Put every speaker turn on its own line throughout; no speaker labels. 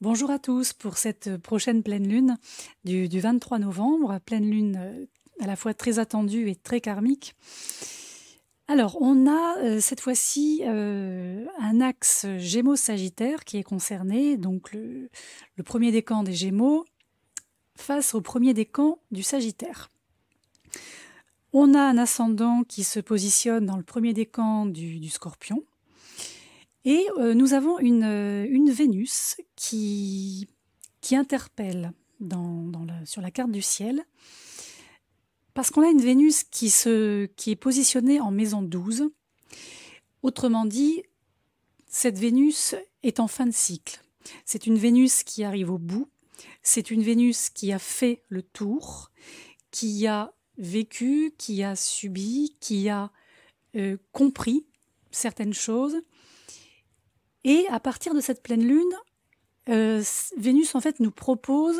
Bonjour à tous pour cette prochaine pleine lune du 23 novembre, pleine lune à la fois très attendue et très karmique. Alors, on a cette fois-ci un axe Gémeaux-Sagittaire qui est concerné, donc le premier décan des Gémeaux face au premier décan du Sagittaire. On a un ascendant qui se positionne dans le premier décan du Scorpion. Et nous avons une Vénus qui interpelle sur la carte du ciel, parce qu'on a une Vénus qui est positionnée en maison 12. Autrement dit, cette Vénus est en fin de cycle. C'est une Vénus qui arrive au bout, c'est une Vénus qui a fait le tour, qui a vécu, qui a subi, qui a compris certaines choses. Et à partir de cette pleine lune, Vénus en fait nous propose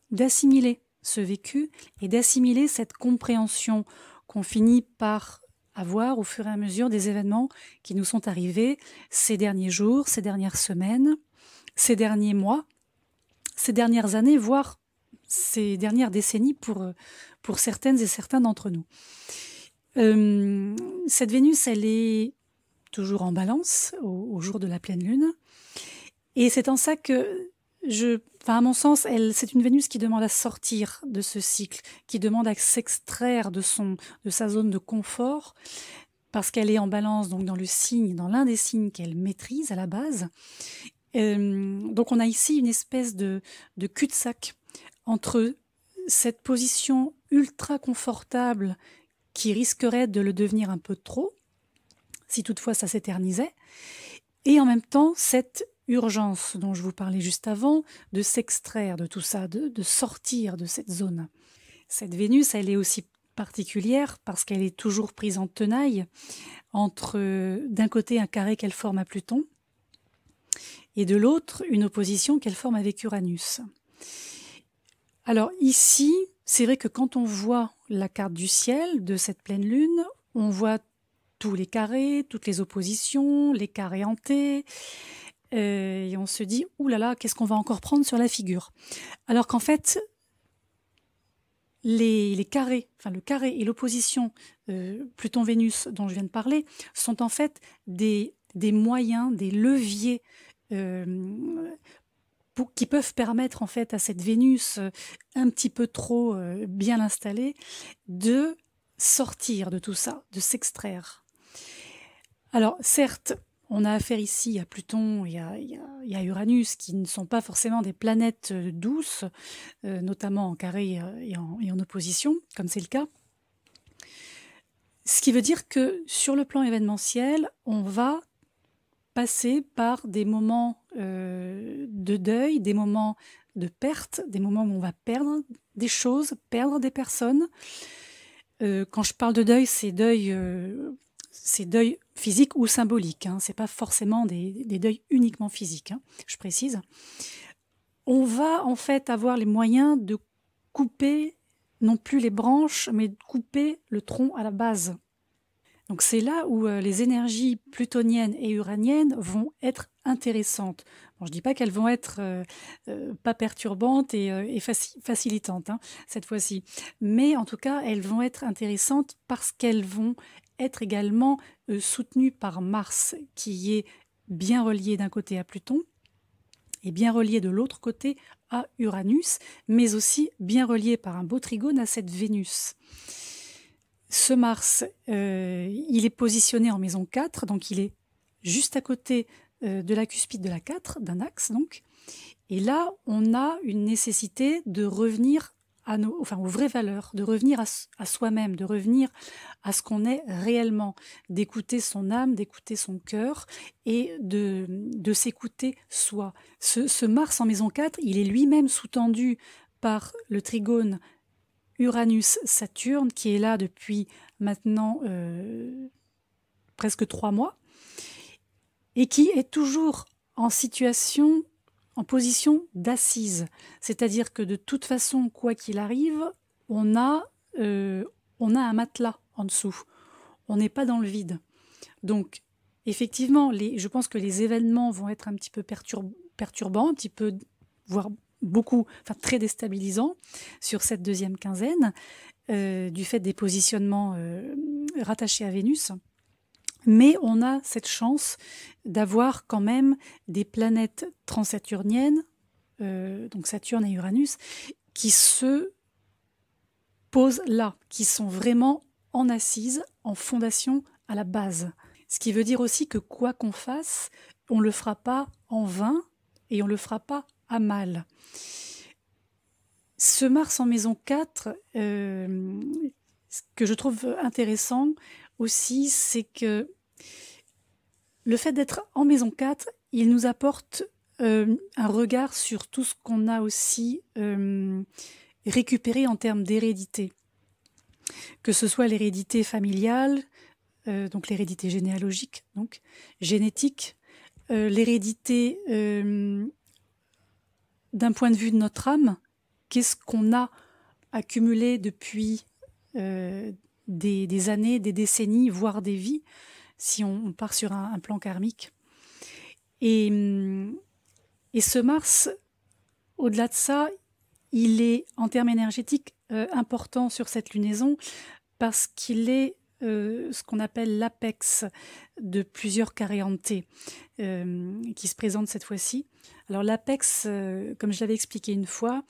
d'assimiler ce vécu et d'assimiler cette compréhension qu'on finit par avoir au fur et à mesure des événements qui nous sont arrivés ces derniers jours, ces dernières semaines, ces derniers mois, ces dernières années, voire ces dernières décennies pour certaines et certains d'entre nous. Cette Vénus, elle est toujours en balance au jour de la pleine lune. Et c'est en ça que, à mon sens, c'est une Vénus qui demande à sortir de ce cycle, qui demande à s'extraire de sa zone de confort, parce qu'elle est en balance donc dans l'un des signes qu'elle maîtrise à la base. Donc on a ici une espèce de cul-de-sac entre cette position ultra confortable qui risquerait de le devenir un peu trop, si toutefois ça s'éternisait, et en même temps cette urgence dont je vous parlais juste avant, de s'extraire de tout ça, de sortir de cette zone. Cette Vénus, elle est aussi particulière parce qu'elle est toujours prise en tenaille entre, d'un côté, un carré qu'elle forme à Pluton, et de l'autre, une opposition qu'elle forme avec Uranus. Alors ici, c'est vrai que quand on voit la carte du ciel de cette pleine lune, on voit tous les carrés, toutes les oppositions, les carrés hantés, et on se dit, oulala, qu'est-ce qu'on va encore prendre sur la figure? Alors qu'en fait, les carrés, le carré et l'opposition Pluton-Vénus dont je viens de parler, sont en fait des moyens, des leviers qui peuvent permettre en fait à cette Vénus un petit peu trop bien installée de sortir de tout ça, de s'extraire. Alors certes, on a affaire ici à Pluton et à Uranus qui ne sont pas forcément des planètes douces, notamment en carré et en opposition, comme c'est le cas. Ce qui veut dire que sur le plan événementiel, on va passer par des moments de deuil, des moments de perte, des moments où on va perdre des choses, perdre des personnes. Quand je parle de deuil, c'est deuil physique ou symbolique, hein. C'est pas forcément des deuils uniquement physiques, hein, je précise. On va en fait avoir les moyens de couper non plus les branches, mais de couper le tronc à la base. Donc c'est là où les énergies plutoniennes et uraniennes vont être intéressantes. Bon, je dis pas qu'elles vont être pas perturbantes et facilitantes, hein, cette fois-ci, mais en tout cas elles vont être intéressantes parce qu'elles vont être également soutenues par Mars, qui est bien relié d'un côté à Pluton et bien relié de l'autre côté à Uranus, mais aussi bien relié par un beau trigone à cette Vénus. Ce Mars, il est positionné en maison 4, donc il est juste à côté de la cuspide de la 4, d'un axe donc. Et là, on a une nécessité de revenir aux vraies valeurs, de revenir à soi-même, de revenir à ce qu'on est réellement, d'écouter son âme, d'écouter son cœur et de s'écouter soi. Ce Mars en maison 4, il est lui-même sous-tendu par le trigone Uranus-Saturne, qui est là depuis maintenant presque 3 mois, et qui est toujours en position d'assise. C'est-à-dire que de toute façon, quoi qu'il arrive, on a un matelas en dessous. On n'est pas dans le vide. Donc, effectivement, je pense que les événements vont être un petit peu perturbant, un petit peu, voire beaucoup, enfin très déstabilisant sur cette deuxième quinzaine, du fait des positionnements rattachés à Vénus. Mais on a cette chance d'avoir quand même des planètes transsaturniennes, donc Saturne et Uranus, qui se posent là, qui sont vraiment en assise, en fondation, à la base. Ce qui veut dire aussi que quoi qu'on fasse, on ne le fera pas en vain et on ne le fera pas à mal. Ce Mars en maison 4, ce que je trouve intéressant aussi, c'est que le fait d'être en maison 4, il nous apporte un regard sur tout ce qu'on a aussi récupéré en termes d'hérédité. Que ce soit l'hérédité familiale, donc l'hérédité généalogique, donc génétique, l'hérédité d'un point de vue de notre âme, qu'est-ce qu'on a accumulé depuis des années, des décennies, voire des vies, si on part sur un plan karmique. Et ce Mars, au-delà de ça, il est en termes énergétiques important sur cette lunaison parce qu'il est ce qu'on appelle l'apex de plusieurs carrés hantés qui se présentent cette fois-ci. Alors l'apex, comme je l'avais expliqué une fois,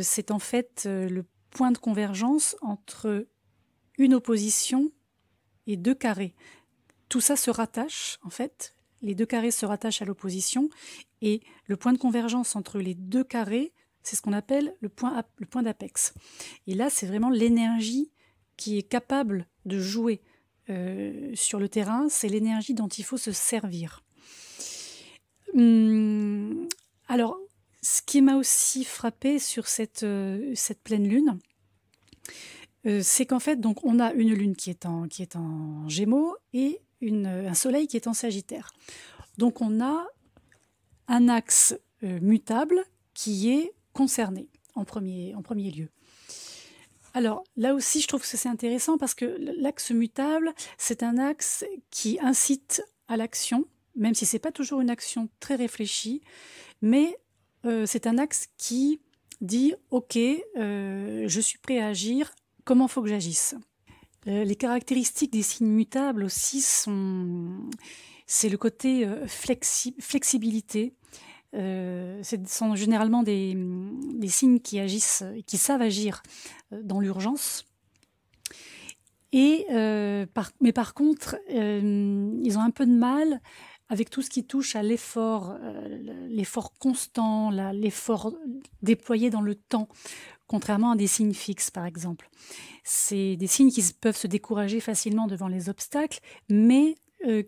c'est en fait le point de convergence entre une opposition et deux carrés. Tout ça se rattache, en fait, les deux carrés se rattachent à l'opposition, et le point de convergence entre les deux carrés, c'est ce qu'on appelle le point d'apex. Et là, c'est vraiment l'énergie qui est capable de jouer sur le terrain, c'est l'énergie dont il faut se servir. Alors, ce qui m'a aussi frappé sur cette pleine lune, c'est qu'en fait, donc, on a une lune qui est en Gémeaux et un soleil qui est en Sagittaire. Donc on a un axe mutable qui est concerné en premier lieu. Alors là aussi, je trouve que c'est intéressant parce que l'axe mutable, c'est un axe qui incite à l'action, même si ce n'est pas toujours une action très réfléchie, mais c'est un axe qui dit « Ok, je suis prêt à agir, comment faut que j'agisse ?» Les caractéristiques des signes mutables aussi c'est le côté flexibilité. Ce sont généralement des signes qui agissent, qui savent agir dans l'urgence. Mais par contre, ils ont un peu de mal avec tout ce qui touche à l'effort constant, l'effort déployé dans le temps, contrairement à des signes fixes, par exemple. C'est des signes qui peuvent se décourager facilement devant les obstacles, mais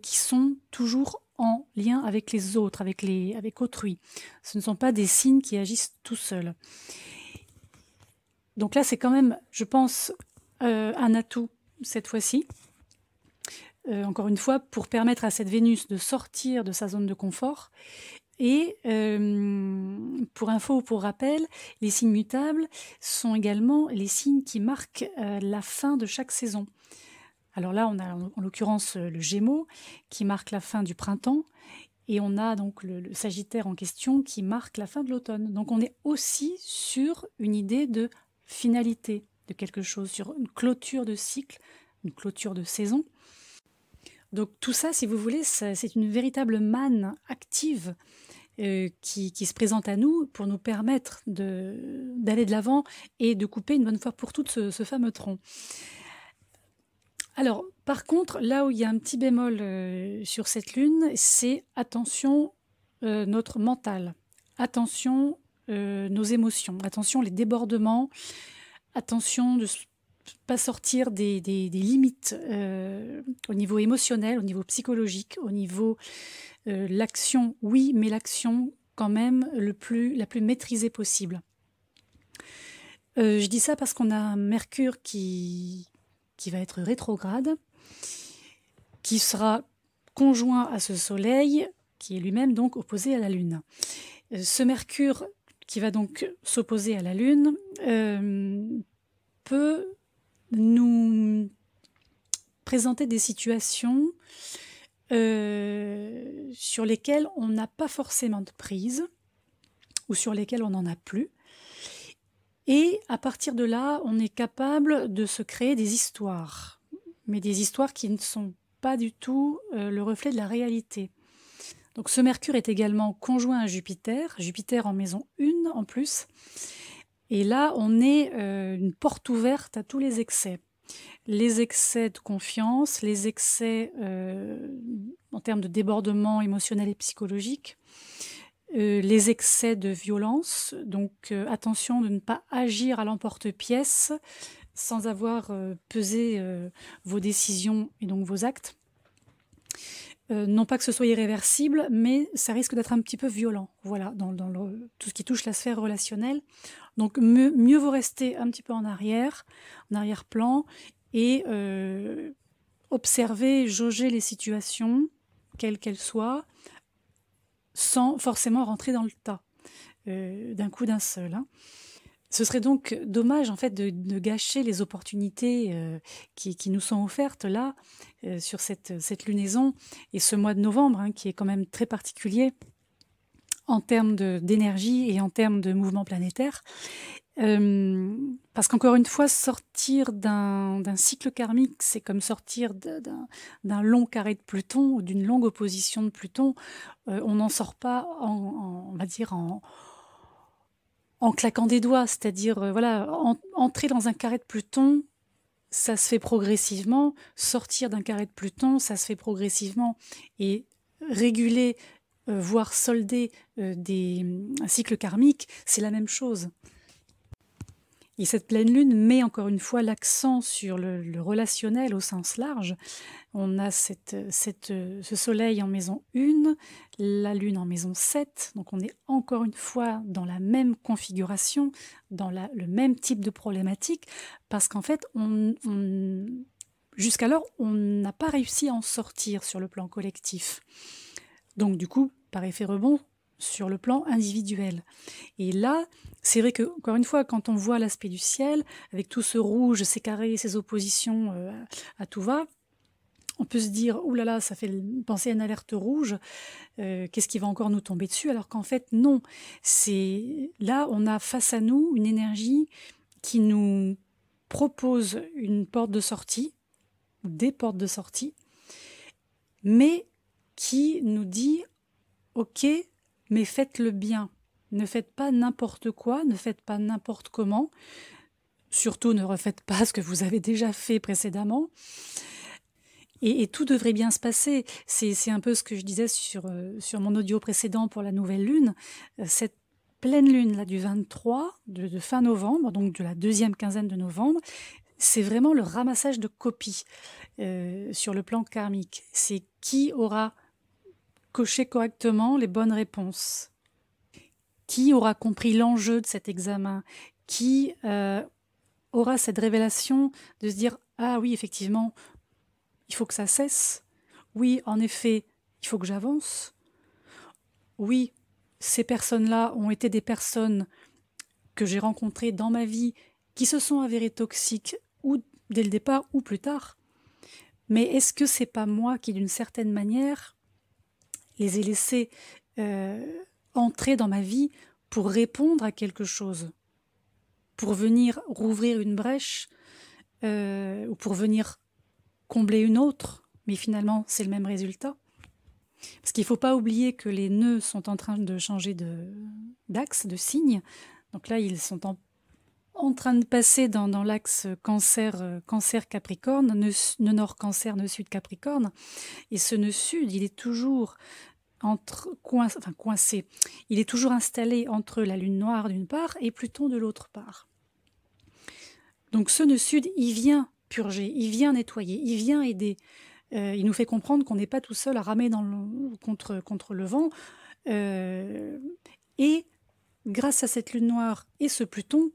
qui sont toujours en lien avec les autres, avec autrui. Ce ne sont pas des signes qui agissent tout seuls. Donc là, c'est quand même, je pense, un atout cette fois-ci. Encore une fois, pour permettre à cette Vénus de sortir de sa zone de confort. Et pour info ou pour rappel, les signes mutables sont également les signes qui marquent la fin de chaque saison. Alors là, on a en l'occurrence le Gémeaux qui marque la fin du printemps et on a donc le Sagittaire en question qui marque la fin de l'automne. Donc on est aussi sur une idée de finalité de quelque chose, sur une clôture de cycle, une clôture de saison. Donc tout ça, si vous voulez, c'est une véritable manne active qui se présente à nous pour nous permettre d'aller de l'avant et de couper une bonne fois pour toutes ce fameux tronc. Alors, par contre, là où il y a un petit bémol sur cette lune, c'est attention notre mental, attention nos émotions, attention les débordements, attention de ne pas sortir des limites au niveau émotionnel, au niveau psychologique, au niveau l'action, oui, mais l'action quand même la plus maîtrisée possible. Je dis ça parce qu'on a un Mercure qui va être rétrograde, qui sera conjoint à ce Soleil, qui est lui-même donc opposé à la Lune. Ce Mercure qui va donc s'opposer à la Lune peut nous présenter des situations sur lesquels on n'a pas forcément de prise, ou sur lesquels on n'en a plus. Et à partir de là, on est capable de se créer des histoires, mais des histoires qui ne sont pas du tout le reflet de la réalité. Donc ce Mercure est également conjoint à Jupiter, Jupiter en maison 1 en plus, et là on est une porte ouverte à tous les excès. Les excès de confiance, les excès en termes de débordement émotionnel et psychologique, les excès de violence, donc attention de ne pas agir à l'emporte-pièce sans avoir pesé vos décisions et donc vos actes. Non pas que ce soit irréversible, mais ça risque d'être un petit peu violent, voilà, dans tout ce qui touche la sphère relationnelle. Donc mieux vaut rester un petit peu en arrière-plan, et observer, jauger les situations, quelles qu'elles soient, sans forcément rentrer dans le tas, d'un coup d'un seul. Hein. Ce serait donc dommage en fait de gâcher les opportunités qui nous sont offertes là, sur cette lunaison et ce mois de novembre, hein, qui est quand même très particulier en termes d'énergie et en termes de mouvement planétaire. Parce qu'encore une fois, sortir d'un cycle karmique, c'est comme sortir d'un long carré de Pluton ou d'une longue opposition de Pluton. On n'en sort pas, on va dire, en claquant des doigts. C'est-à-dire, voilà, entrer dans un carré de Pluton, ça se fait progressivement. Sortir d'un carré de Pluton, ça se fait progressivement. Et réguler, voire solder un cycle karmique, c'est la même chose. Et cette pleine lune met encore une fois l'accent sur le relationnel au sens large. On a ce soleil en maison 1, la lune en maison 7, donc on est encore une fois dans la même configuration, dans le même type de problématique, parce qu'en fait, jusqu'alors, on n'a pas réussi à en sortir sur le plan collectif. Donc du coup, par effet rebond, sur le plan individuel. Et là, c'est vrai que, encore une fois, quand on voit l'aspect du ciel, avec tout ce rouge, ces carrés, ces oppositions à tout va, on peut se dire, ouh là là, ça fait penser à une alerte rouge, qu'est-ce qui va encore nous tomber dessus? Alors qu'en fait, non. Là, on a face à nous une énergie qui nous propose une porte de sortie, des portes de sortie, mais qui nous dit, ok, mais faites-le bien. Ne faites pas n'importe quoi, ne faites pas n'importe comment. Surtout, ne refaites pas ce que vous avez déjà fait précédemment. Et tout devrait bien se passer. C'est un peu ce que je disais sur mon audio précédent pour la nouvelle lune. Cette pleine lune là, du 23, de fin novembre, donc de la deuxième quinzaine de novembre, c'est vraiment le ramassage de copies sur le plan karmique. C'est qui aura coché correctement les bonnes réponses, qui aura compris l'enjeu de cet examen, qui aura cette révélation de se dire « Ah oui, effectivement, il faut que ça cesse. Oui, en effet, il faut que j'avance. Oui, ces personnes-là ont été des personnes que j'ai rencontrées dans ma vie qui se sont avérées toxiques ou dès le départ ou plus tard. Mais est-ce que c'est pas moi qui, d'une certaine manière, les ai laissés entrer dans ma vie pour répondre à quelque chose, pour venir rouvrir une brèche ou pour venir combler une autre, mais finalement c'est le même résultat. Parce qu'il ne faut pas oublier que les nœuds sont en train de changer d'axe, de signe. Donc là, ils sont en train de passer dans l'axe Cancer-Capricorne, nœud nord Cancer, nœud sud Capricorne. Et ce nœud sud, il est toujours coincé. Il est toujours installé entre la lune noire d'une part et Pluton de l'autre part. Donc ce nœud sud, il vient purger, il vient nettoyer, il vient aider. Il nous fait comprendre qu'on n'est pas tout seul à ramer contre le vent. Et grâce à cette lune noire et ce Pluton,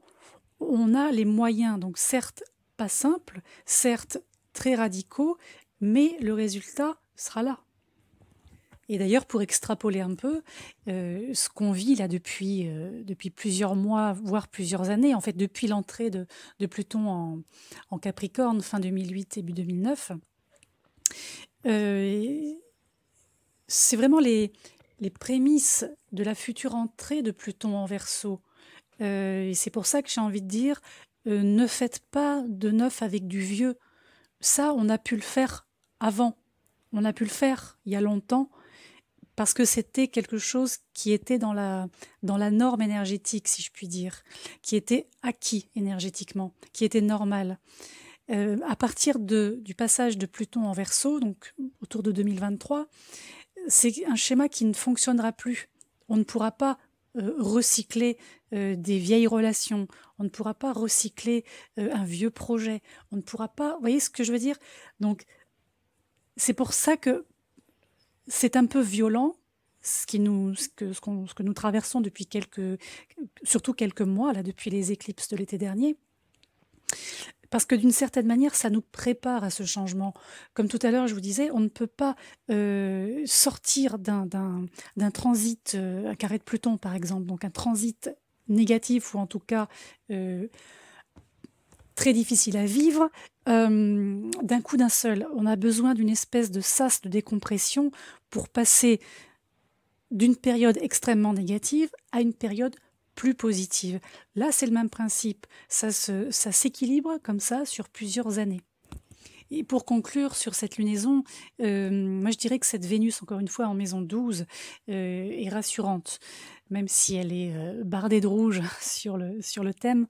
on a les moyens, donc certes pas simples, certes très radicaux, mais le résultat sera là. Et d'ailleurs, pour extrapoler un peu, ce qu'on vit là depuis plusieurs mois, voire plusieurs années, en fait depuis l'entrée de Pluton en Capricorne, fin 2008, début 2009, c'est vraiment les prémices de la future entrée de Pluton en Verseau. Et c'est pour ça que j'ai envie de dire, ne faites pas de neuf avec du vieux. Ça, on a pu le faire avant. On a pu le faire il y a longtemps parce que c'était quelque chose qui était dans la norme énergétique, si je puis dire, qui était acquis énergétiquement, qui était normal. À partir du passage de Pluton en Verseau, donc autour de 2023, c'est un schéma qui ne fonctionnera plus. On ne pourra pas recycler des vieilles relations, on ne pourra pas recycler un vieux projet, on ne pourra pas... Vous voyez ce que je veux dire? Donc, c'est pour ça que c'est un peu violent, ce que nous traversons depuis surtout quelques mois, là, depuis les éclipses de l'été dernier. Parce que d'une certaine manière, ça nous prépare à ce changement. Comme tout à l'heure, je vous disais, on ne peut pas sortir d'un transit, un carré de Pluton par exemple, donc un transit négatif ou en tout cas très difficile à vivre, d'un coup d'un seul. On a besoin d'une espèce de sas de décompression pour passer d'une période extrêmement négative à une période plus positive. Là, c'est le même principe. Ça s'équilibre comme ça sur plusieurs années. Et pour conclure sur cette lunaison, moi je dirais que cette Vénus, encore une fois, en maison 12, est rassurante, même si elle est bardée de rouge sur le thème.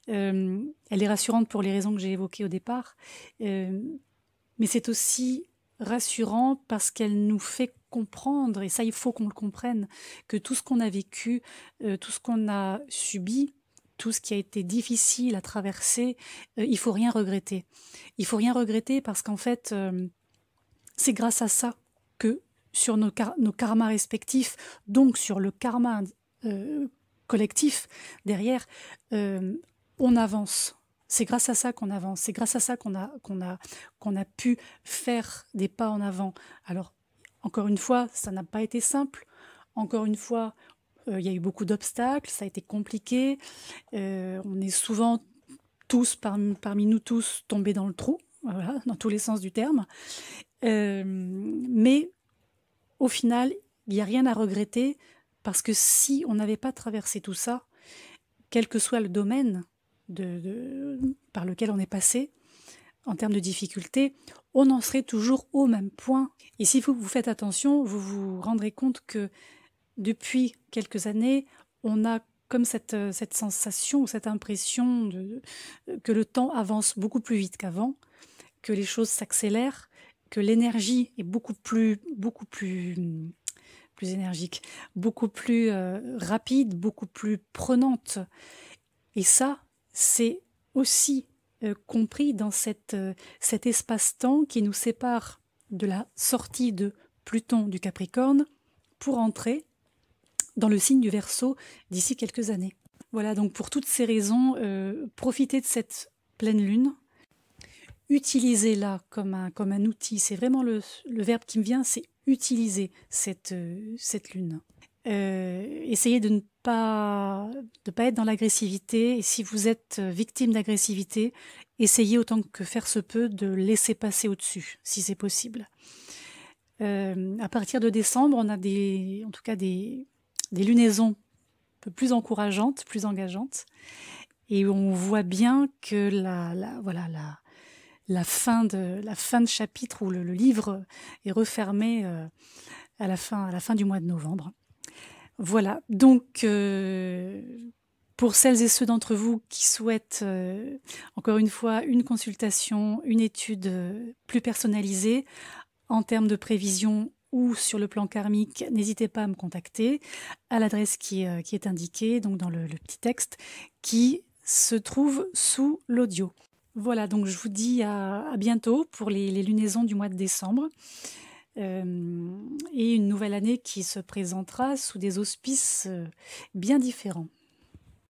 Elle est rassurante pour les raisons que j'ai évoquées au départ, mais c'est aussi rassurant parce qu'elle nous fait comprendre, et ça il faut qu'on le comprenne, que tout ce qu'on a vécu, tout ce qu'on a subi, tout ce qui a été difficile à traverser, il faut rien regretter. Il faut rien regretter parce qu'en fait, c'est grâce à ça que sur nos karmas respectifs, donc sur le karma collectif derrière, on avance. C'est grâce à ça qu'on avance, c'est grâce à ça qu'on a pu faire des pas en avant. Alors, encore une fois, ça n'a pas été simple. Encore une fois, il y a eu beaucoup d'obstacles, ça a été compliqué. On est souvent tous, parmi nous tous, tombés dans le trou, voilà, dans tous les sens du terme. Mais au final, il n'y a rien à regretter parce que si on n'avait pas traversé tout ça, quel que soit le domaine par lequel on est passé, en termes de difficultés, on en serait toujours au même point. Et si vous faites attention, vous vous rendrez compte que depuis quelques années, on a comme cette sensation ou cette impression que le temps avance beaucoup plus vite qu'avant, que les choses s'accélèrent, que l'énergie est beaucoup plus énergique, beaucoup plus rapide, beaucoup plus prenante. Et ça, c'est aussi compris dans cet espace-temps qui nous sépare de la sortie de Pluton du Capricorne pour entrer dans le signe du Verseau d'ici quelques années. Voilà, donc pour toutes ces raisons, profitez de cette pleine lune, utilisez-la comme un outil. C'est vraiment le verbe qui me vient, c'est utiliser cette lune. Essayez de ne pas être dans l'agressivité, et si vous êtes victime d'agressivité, essayez autant que faire se peut de laisser passer au-dessus, si c'est possible. À partir de décembre, on a en tout cas des lunaisons un peu plus encourageantes, plus engageantes, et on voit bien que la fin de chapitre où le livre est refermé à la fin du mois de novembre. Voilà, donc pour celles et ceux d'entre vous qui souhaitent, encore une fois, une consultation, une étude plus personnalisée en termes de prévision ou sur le plan karmique, n'hésitez pas à me contacter à l'adresse qui est indiquée donc dans le petit texte qui se trouve sous l'audio. Voilà, donc je vous dis à bientôt pour les lunaisons du mois de décembre. Et une nouvelle année qui se présentera sous des auspices bien différents.